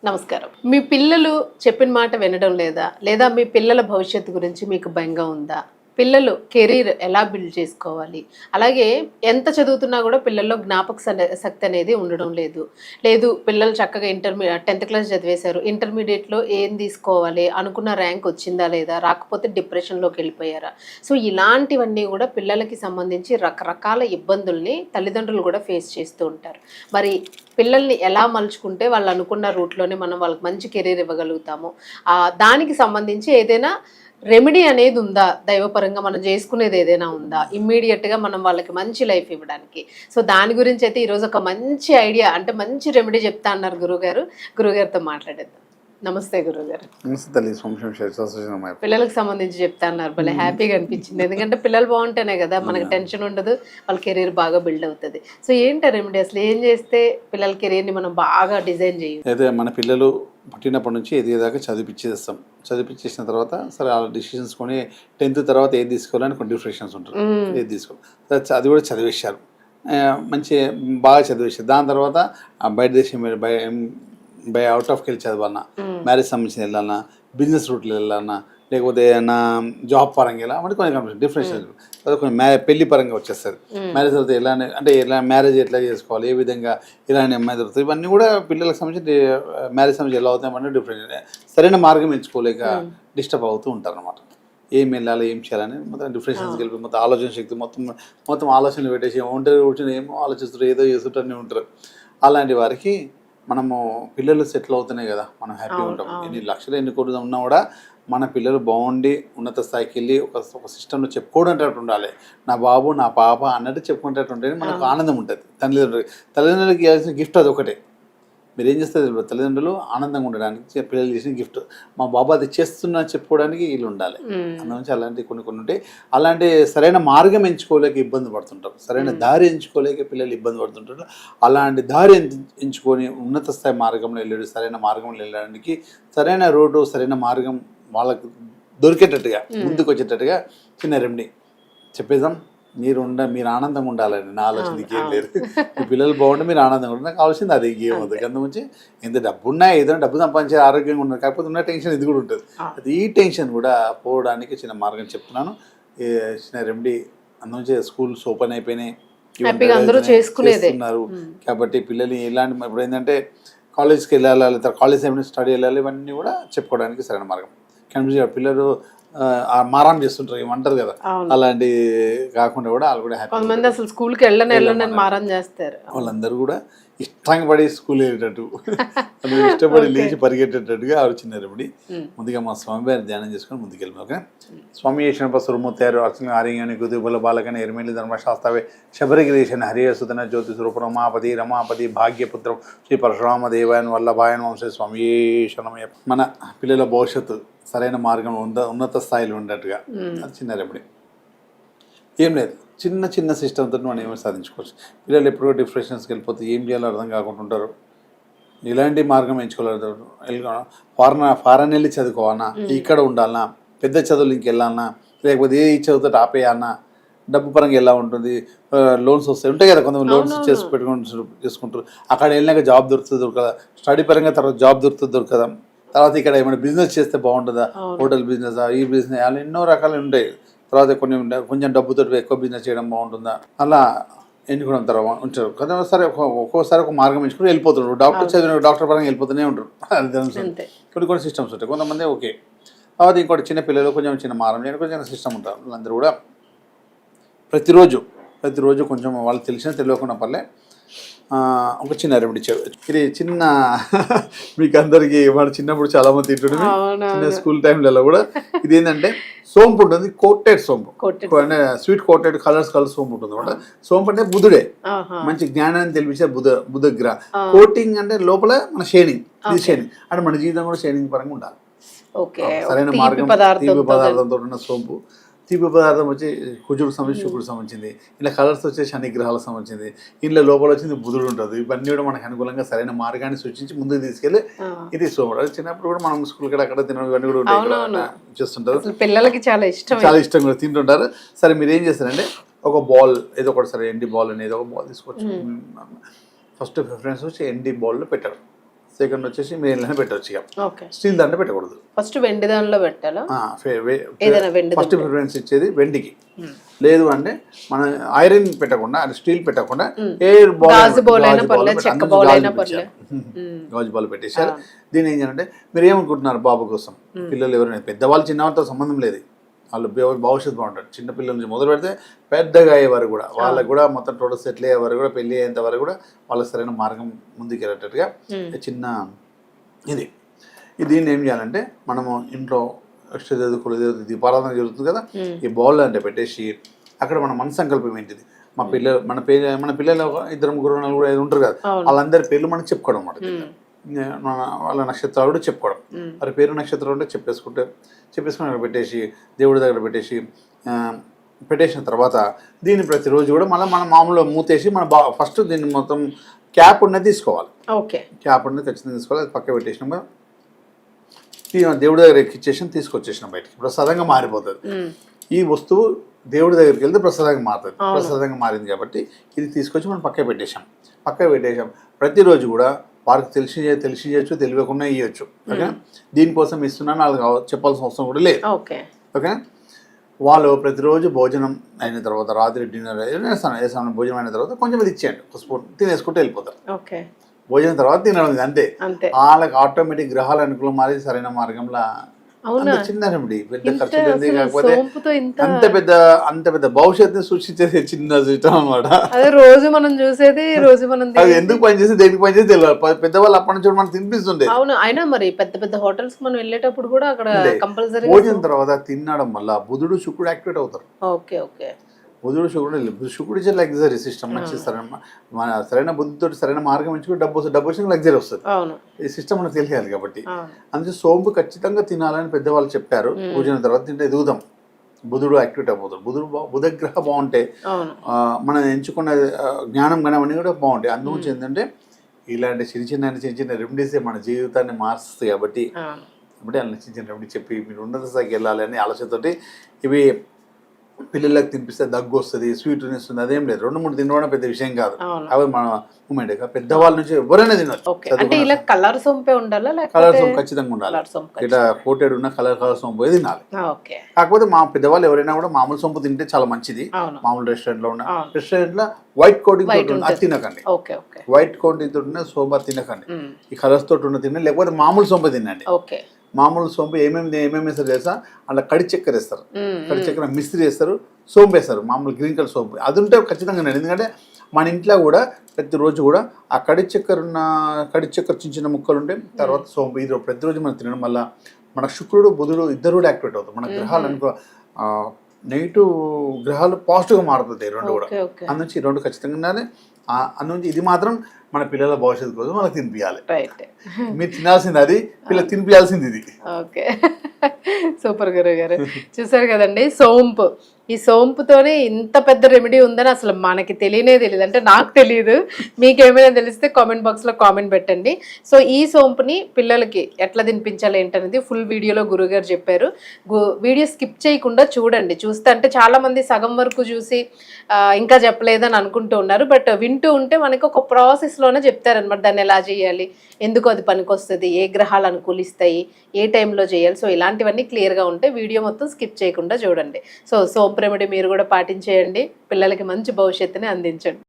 నమస్కారం. మీ పిల్లలు చెప్పిన మాట వినడం లేదా? లేదా మీ పిల్లల భవిష్యత్తు గురించి మీకు బెంగ ఉందా? పిల్లలు కెరీర్ ఎలా బిల్డ్ చేసుకోవాలి? అలాగే ఎంత చదువుతున్నా గూడా పిల్లల్లో శక్తి అనేది ఉండడం లేదు. పిల్లలు చక్కగా 10థ్ క్లాస్ చదివేశారు. ఇంటర్మీడియేట్‌లో ఏం తీసుకోవాలి? అనుకున్న ర్యాంక్ వచ్చిందా లేదా? రాకపోతే డిప్రెషన్‌లోకెళ్ళిపోయారా? సో, ఇలాంటివన్నీ గూడా పిల్లలకి సంబంధించి రకరకాల ఇబ్బందుల్ని తల్లిదండ్రులు గూడా ఫేస్ చేస్తూ ఉంటారు. మరి పిల్లల్ని ఎలా మలుచుకుంటే వాళ్ళు అనుకున్న రూట్‌లోనే మనం వాళ్ళకి మంచి కెరీర్ ఇవ్వగలుగుతాము. దానికి సంబంధించి ఏదైనా రెమెడీ అనేది ఉందా? దైవపరంగా మనం చేసుకునేది ఏదైనా ఉందా? ఇమ్మీడియేట్‌గా మనం వాళ్ళకి మంచి లైఫ్ ఇవ్వడానికి. సో, దాని గురించయితే ఈరోజు ఒక మంచి ఐడియా అంటే మంచి రెమెడీ చెప్తా అన్నారు గురువుగారు. గురువుగారితో మాట్లాడేద్దాం. నమస్తే గురువుగారు. నమస్తే తల్లి. సోమశం శిరసాసనం. పిల్లలకు సంబంధించి చెప్తా అన్నారు. భలే హ్యాపీగా అనిపించింది. ఎందుకంటే పిల్లలు బాగుంటేనే కదా మనకి టెన్షన్ ఉండదు. వాళ్ళ కెరీర్ బాగా బిల్డ్ అవుతుంది. సో, ఏంటి రెమెడీ అసలు ఏం చేస్తే పిల్లల కెరీర్‌ని మనం బాగా డిజైన్ చేయొచ్చు? అయితే మన పిల్లలు పుట్టినప్పటి నుంచి ఎదిగేదాకా చదివించేస్తాం. చదివించేసిన తర్వాత సరే వాళ్ళ డిసిషన్స్ కొని 10th తర్వాత ఏది తీసుకోవాలని కొన్ని డిఫరెషన్స్ ఉంటుంది. ఏది తీసుకోవాలి అది కూడా చదివేశారు. మంచి బాగా చదివేశారు. దాని తర్వాత బయట దేశం బై అవుట్ ఆఫ్కి వెళ్ళి చదవాలన్నా, మ్యారేజ్ సంబంధించి వెళ్ళాలన్నా, బిజినెస్ రూట్లో వెళ్ళాలన్నా, లేకపోతే నా జాబ్ పరంగా వెళ్ళా అంటే కొన్ని డిఫరెన్స్ కొన్ని పెళ్లి పరంగా వచ్చేస్తుంది. మ్యారేజ్ తర్వాత ఎలా మ్యారేజ్ ఎట్లా చేసుకోవాలి, ఏ విధంగా ఇలాంటి అమ్మాయి దొరుకుతుంది, ఇవన్నీ కూడా పిల్లలకు సంబంధించి మ్యారేజ్ సంబంధించి ఎలా అవుతాయి అంటే డిఫరెంట్ సరైన మార్గం ఎంచుకోలేక డిస్టర్బ్ అవుతూ ఉంటారు అనమాట. ఏం వెళ్ళాలి, ఏం చేయాలని మొత్తం డిఫరెన్షన్స్కి వెళ్ళిపోయి మొత్తం ఆలోచన శక్తి మొత్తం ఆలోచనలు పెట్టేసి ఒంటరి కూర్చొని ఏమో ఆలోచిస్తారు, ఏదో చేస్తుంటూనే ఉంటారు. అలాంటి వారికి మనము పిల్లలు సెటిల్ అవుతున్నాయి కదా, మనం హ్యాపీగా ఉంటాం. ఎన్ని లక్షలు ఎన్ని కోట్లు ఉన్నా కూడా మన పిల్లలు బాగుండి ఉన్నత స్థాయికి వెళ్ళి ఒక సిస్టంలో చెప్పుకోవడంటట్టు ఉండాలి. నా బాబు నా పాప అన్నట్టు చెప్పుకునేటట్టు ఉంటేనే మనకు ఆనందం ఉంటుంది. తల్లిదండ్రులకి ఇవ్వాల్సిన గిఫ్ట్ అది ఒకటే. మీరు ఏం చేస్తారు తెలియదు, తల్లిదండ్రులు ఆనందంగా ఉండడానికి పిల్లలు చేసిన గిఫ్ట్. మా బాబు అది చేస్తున్నా చెప్పుకోవడానికి వీళ్ళు ఉండాలి. అందులోంచి అలాంటివి కొన్ని ఉంటాయి. అలాంటి సరైన మార్గం ఎంచుకోలేక ఇబ్బంది పడుతుంటారు, సరైన దారి ఎంచుకోలేక పిల్లలు ఇబ్బంది పడుతుంటారు. అలాంటి దారి ఎంచుకొని ఉన్నత స్థాయి మార్గంలో వెళ్ళాడు, సరైన మార్గంలో వెళ్ళడానికి సరైన రోడ్డు సరైన మార్గం వాళ్ళకు దొరికేటట్టుగా ముందుకు వచ్చేటట్టుగా చిన్న రెమెడీ చెప్పేద్దాం. మీరు ఆనందంగా ఉండాలని నా ఆలోచన ఇంకేం లేదు. మీ పిల్లలు బాగుంటే మీరు ఆనందంగా ఉండాలి. నాకు కావాల్సింది అది ఇంకేముంది. అందుగురించి ఎంత డబ్బు ఉన్నా ఏదైనా డబ్బు సంపాదించే ఆరోగ్యంగా ఉన్నారు, కాకపోతే ఉన్న టెన్షన్ ఇది కూడా ఉంటుంది. అది ఈ టెన్షన్ కూడా పోవడానికి చిన్న మార్గం చెప్తున్నాను. చిన్న రెమెడీ. అందుగురించి స్కూల్స్ ఓపెన్ అయిపోయినాయి, చేస్తున్నారు. కాబట్టి పిల్లలు ఇలాంటి ఇప్పుడు ఏంటంటే కాలేజ్కి వెళ్ళాలి, లేదా కాలేజ్ ఏమైనా స్టడీ వెళ్ళాలి, ఇవన్నీ కూడా చెప్పుకోవడానికి సరైన మార్గం. కానీ పిల్లలు మారం చేస్తుంటారు, ఏమంటారు కదా, అలాంటి కాకుండా కూడా వాళ్ళు కూడా హ్యాపీ. అసలు స్కూల్కి వెళ్ళని మారం చేస్తారు. వాళ్ళందరూ కూడా ఇష్టంగా పడి స్కూల్ వెళ్ళేటట్టు ఇష్టపడి లేచి పరిగెట్టేటట్టుగా ఆవిడ చిన్న రెమెడీ. ముందుగా మా స్వామి వారిని ధ్యానం చేసుకొని ముందుకెళ్ళి. ఓకే. స్వామి చేసిన సురమూర్తారు అర్చన ఆర్యని కుతుబల బాలకని ఎరిమేలి ధర్మశాస్త్రవే శబరిగిరీశన్ హరియసుతన జ్యోతి స్వరూప రమాపతి భాగ్యపుత్రం శ్రీ పరశురామ దేవాయన్ వల్లభాయన్ వంశ స్వామి శరణమయ్య. మన పిల్లల భవిష్యత్తు సరైన మార్గం ఉన్నత స్థాయిలో ఉండేట్టుగా అది చిన్న రెమెడీ. ఏం లేదు, చిన్న సిస్టమ్తో మనం ఏమైనా సాధించుకోవచ్చు. పిల్లలు ఎప్పుడో డిప్రెషన్స్కి వెళ్ళిపోతే ఏం చేయాలో అర్థం కాకుండా ఉంటారు. ఇలాంటి మార్గం ఎంచుకోలేదు. ఫారెన్ వెళ్ళి చదువుకోవాలన్నా, ఇక్కడ ఉండాలన్నా, పెద్ద చదువులు ఇంకెళ్ళాలన్నా, లేకపోతే ఏ చదువుతో ఆపేయాలన్నా, డబ్బు పరంగా ఎలా ఉంటుంది, లోన్స్ ఉంటాయి కదా, కొంతమంది లోన్స్ చేసుకుంటారు. అక్కడ వెళ్ళినాక జాబ్ దొరకదా, స్టడీ పరంగా తర్వాత జాబ్ దొరకదా, తర్వాత ఇక్కడ ఏమైనా బిజినెస్ చేస్తే బాగుంటుందా, హోటల్ బిజినెస్, ఈ బిజినెస్, అలా ఎన్నో రకాలు ఉంటాయి. తర్వాత కొంచెం డబ్బుతో ఎక్కువ బిజినెస్ చేయడం బాగుంటుందా, అలా ఎన్నుకోవడం తర్వాత ఉంటారు కదా. సరే ఒక్కోసారి ఒక మార్గం ఎంచుకుని వెళ్ళిపోతున్నారు. డాక్టర్ పరంగా వెళ్ళిపోతూనే ఉంటారు. కొన్ని సిస్టమ్స్ ఉంటాయి. కొంతమంది ఓకే. తర్వాత ఇంకోటి చిన్న పిల్లలు కొంచెం చిన్న మారం చేయడం కొంచెం సిస్టమ్ ఉంటారు. వాళ్ళందరూ కూడా ప్రతిరోజు కొంచెం వాళ్ళు తెలియకుండా పర్లే ఒక చిన్న రెమెడీ ఇది చిన్న మీకు అందరికి మన చిన్నప్పుడు చాలా మంది తింటుండే చిన్న స్కూల్ టైంలలో కూడా. ఇది ఏంటంటే సోంపు ఉంటుంది, కోటెడ్ సోంపు, స్వీట్ కోటెడ్ కలర్స్ సోంపు ఉంటుంది అనమాట. సోంపు అంటే బుధుడే, మంచి జ్ఞానాన్ని తెలిపించే బుధగ్రహ. కోటింగ్ అంటే లోపల మన షేనింగ్, ఇది షేనింగ్ అంటే మన జీవితం కూడా షేనింగ్ పరంగా ఉండాలి. సరైన మార్గం తీపి పదార్థంతో ఉన్న సోంపు. తీపి పదార్థం వచ్చి కుజుడికి సంబంధించి శుక్రుడికి సంబంధించింది. ఇలా కలర్స్ వచ్చే శని గ్రహాలకు సంబంధించింది. ఇంట్లో లోపల వచ్చింది బుధుడు ఉంటుంది. ఇవన్నీ కూడా మనకు అనుకూలంగా సరైన మార్గాన్ని సూచించి ముందుకు తీసుకెళ్ళి ఇది సోమవారం. అది చిన్నప్పుడు కూడా మనం స్కూల్ కూడా అక్కడ తినడం ఇవన్నీ కూడా ఉంటాయి, చేస్తుంటారు. పిల్లలకి చాలా ఇష్టం కూడా తింటుంటారు. సరే మీరు ఏం చేస్తారంటే ఒక బాల్ ఏదో ఒకటి, సరే ఎండి బాల్ అనేది ఒక బాల్ తీసుకోవచ్చు. ఫస్ట్ ప్రిఫరెన్స్ వచ్చి ఎండి బాల్లో పెట్టారు. సెకండ్ వచ్చేసి మెయిన్లోనే పెట్టవచ్చు. ఇక ఓకే. స్టీల్ దాంట్లో పెట్టకూడదు. ఫస్ట్ వెండి దానిలో పెట్టాలా? ఏదైనా వెండి ఫస్ట్ ప్రిఫరెన్స్ ఇచ్చేది వెండికి. లేదు అంటే మన ఐరన్ పెట్టకుండా, స్టీల్ పెట్టకుండా గాజు బౌల్ అయినా పర్లేదు, చెక్క బౌల్ అయినా పర్లేదు, గాజు బాల్ పెట్టేశారు. దీన్ని ఏం చేయాలంటే మీరు ఏమనుకుంటున్నారు బాబు కోసం, పిల్లలు ఎవరైనా పెద్దవాళ్ళు చిన్నవాళ్ళతో సంబంధం లేదు, వాళ్ళు భవిష్యత్తు బాగుంటారు. చిన్నపిల్లల నుంచి మొదలు పెడితే పెద్దగా అయ్యే వరకు కూడా వాళ్ళకు కూడా మొత్తం టోటల్ సెటిల్ అయ్యే వరకు కూడా, పెళ్ళి అయ్యేంత వరకు కూడా వాళ్ళకి సరైన మార్గం ముందుకు వెళ్ళేటట్టుగా చిన్న ఇది. దీన్ని ఏం చేయాలంటే మనము ఇంట్లో అష్టదేవత కులదేవత దీపారాధన జరుగుతుంది కదా, ఈ బౌల్ అంటే పెట్టేసి అక్కడ మన మన సంకల్పం ఏంటిది, మన పిల్లలు 2-3 కూడా ఉంటారు కదా, వాళ్ళందరి పేర్లు మనం చెప్పుకోవడం అన్నమాట. వాళ్ళ నక్షత్రాలు కూడా చెప్పుకోవడం, వారి పేరు నక్షత్రాలు ఉంటే చెప్పేసుకుని అక్కడ పెట్టేసి దేవుడి దగ్గర పెట్టేసిన తర్వాత దీన్ని ప్రతిరోజు కూడా మళ్ళీ మనం మామూలుగా మూతేసి మన ఫస్ట్ దీన్ని మొత్తం క్యాప్ ఉన్నది తీసుకోవాలి. ఓకే. క్యాప్ ఉన్నది ఖచ్చితంగా తీసుకోవాలి. అది పక్క పెట్టేసినాక దేవుడి దగ్గర ఎక్కిచ్చేసి తీసుకొచ్చేసిన బయటికి ప్రసాదంగా మారిపోతుంది. ఈ వస్తువు దేవుడి దగ్గరికి వెళ్తే ప్రసాదంగా మారుతుంది. ప్రసాదంగా మారింది కాబట్టి ఇది తీసుకొచ్చి మనం పక్క పెట్టేశాం. ప్రతిరోజు కూడా వారికి తెలిసి చేయొచ్చు, తెలియకుండా ఇవ్వచ్చు. ఓకే. దీనికోసం ఇస్తున్నాను వాళ్ళకి చెప్పాల్సిన అవసరం కూడా లేదు. ఓకే. వాళ్ళు ప్రతిరోజు భోజనం అయిన తర్వాత, రాత్రి డిన్నర్ వేసాను, భోజనం అయిన తర్వాత కొంచెం ఇది ఇచ్చేయండి, ఒక స్పూన్ తినేసుకుంటూ వెళ్ళిపోతారు. భోజనం తర్వాత తినడం అంతే. వాళ్ళకి ఆటోమేటిక్ గ్రహాల అనుకూలం మారి సరైన మార్గంలో చిన్న రెమెడీ, పెద్ద ఖర్చు లేదు. కాకపోతే అంత పెద్ద భవిష్యత్తుని సృష్టించేది చిన్న జీవితం అనమాట. రోజు మనం చూసేది, రోజు మనం అది ఎందుకు పనిచేసి దేనికి పనిచేసి తెలియదు. పెద్దవాళ్ళు అప్పటి నుంచి మనం తినిపిస్తుండే. అవును. అయినా మరి పెద్ద పెద్ద హోటల్స్ మనం వెళ్ళేటప్పుడు కూడా అక్కడ కంపల్సరీ భోజనం తర్వాత తినడం వల్ల బుధుడు శుక్రుడు యాక్టివేట్ అవుతారు. ఓకే. ఓకే. బుధుడు శుక్రుడు ఇచ్చే లగ్జరీ సిస్టమ్, మంచి సరైన బుద్ధితో సరైన మార్గం ఎంచుకుని డబ్బు వచ్చిన లగ్జరీ వస్తుంది. ఈ సిస్టమ్ మనకు తెలియాలి కాబట్టి అందుకే సోంపు ఖచ్చితంగా తినాలని పెద్దవాళ్ళు చెప్పారు. భోజనం తర్వాత తింటే ఎదుగుదాం, బుధుడు యాక్టివేట్ అయిపోతాడు. బుధగ్రహ బాగుంటే మనం ఎంచుకున్న జ్ఞానం కానీ అవన్నీ కూడా బాగుంటాయి. అందుగురించి ఏంటంటే ఇలాంటి చిన్న చిన్న రెమెడీసే మన జీవితాన్ని మారుస్తాయి. కాబట్టి అలా చిన్న రెమెడీ చెప్పి మీరు ఉన్నత స్థాయికి వెళ్ళాలి అనే ఆలోచనతోటి ఇవి పిల్లలకు తినిపిస్తే దగ్గు వస్తుంది, స్వీట్నెస్ ఉంది, అదేం లేదు. 2-3 తినడం పెద్ద విషయం కాదు. అవి మన మూమెంట్. పెద్దవాళ్ళ నుంచి ఎవరైనా తినచ్చు. కలర్ సోంపే ఉండాలి, కలర్ సోంపు ఖచ్చితంగా ఉండాలి. ఇట్లా కోటెడ్ ఉన్న కలర్ సోంపు తినాలి. కాకపోతే మా పెద్దవాళ్ళు ఎవరైనా కూడా మామూలు సోంపు తింటే చాలా మంచిది. మామూలు రెస్టారెంట్ లో వైట్ కోటింగ్ అది తినకండి. వైట్ కోటింగ్ తోటి ఉన్న సోంపు తినకండి. ఈ కలర్స్ తోటి ఉన్న తినండి, లేకపోతే మామూలు సోంపు తినండి. మామూలు సోంపు ఏమేమి వేస్తారు తెలుసా? అలా కడి చక్కెర వేస్తారు, కడి చక్కెర మిస్త్రీ వేస్తారు, సోంపు వేస్తారు, మామూలు గ్రీన్ కలర్ సోంపు. అది ఉంటే ఖచ్చితంగా నేను, ఎందుకంటే మన ఇంట్లో కూడా ప్రతిరోజు కూడా ఆ కడి చక్కెర చిన్న ముక్కలు ఉంటే తర్వాత సోంపు ఇది ప్రతిరోజు మనం తినడం వల్ల మన శుక్రుడు బుధుడు ఇద్దరు కూడా యాక్టివేట్ అవుతారు. మన గ్రహాలు అనుకో నెగిటివ్ గ్రహాలు పాజిటివ్గా మారుతాయి 2 కూడా. అందునుంచి 2 ఖచ్చితంగా ఉండాలి. అందునుంచి ఇది మాత్రం మన పిల్లల భవిష్యత్తు కోసం మనకు తినిపించాలి. మీరు తినాల్సింది అది, పిల్లలు తినిపించాల్సింది ఇది. ఓకే. సూపర్ గురువు గారు. చూసారు కదండి సోంపు. ఈ సోంపుతోనే ఇంత పెద్ద రెమెడీ ఉందని అసలు మనకి తెలియదు. అంటే నాకు తెలియదు. మీకు ఏమైనా తెలిస్తే కామెంట్ బాక్స్లో కామెంట్ పెట్టండి. సో ఈ సోంపుని పిల్లలకి ఎట్లా తినిపించాలి ఏంటనేది ఫుల్ వీడియోలో గురువుగారు చెప్పారు. వీడియో స్కిప్ చేయకుండా చూడండి. చూస్తే అంటే చాలామంది సగం వరకు చూసి ఇంకా చెప్పలేదని అనుకుంటూ ఉన్నారు. బట్ వింటూ ఉంటే మనకి ఒక ప్రాసెస్లోనే చెప్తారనమాట. దాన్ని ఎలా చేయాలి, ఎందుకు అది పనికొస్తుంది, ఏ గ్రహాలు అనుకూలిస్తాయి, ఏ టైంలో చేయాలి. సో ఇలాంటివన్నీ క్లియర్గా ఉంటే వీడియో మొత్తం స్కిప్ చేయకుండా చూడండి. సో సోంపు రెమెడీ మీరు కూడా పాటించేయండి, పిల్లలకి మంచి భవిష్యత్తుని అందించండి.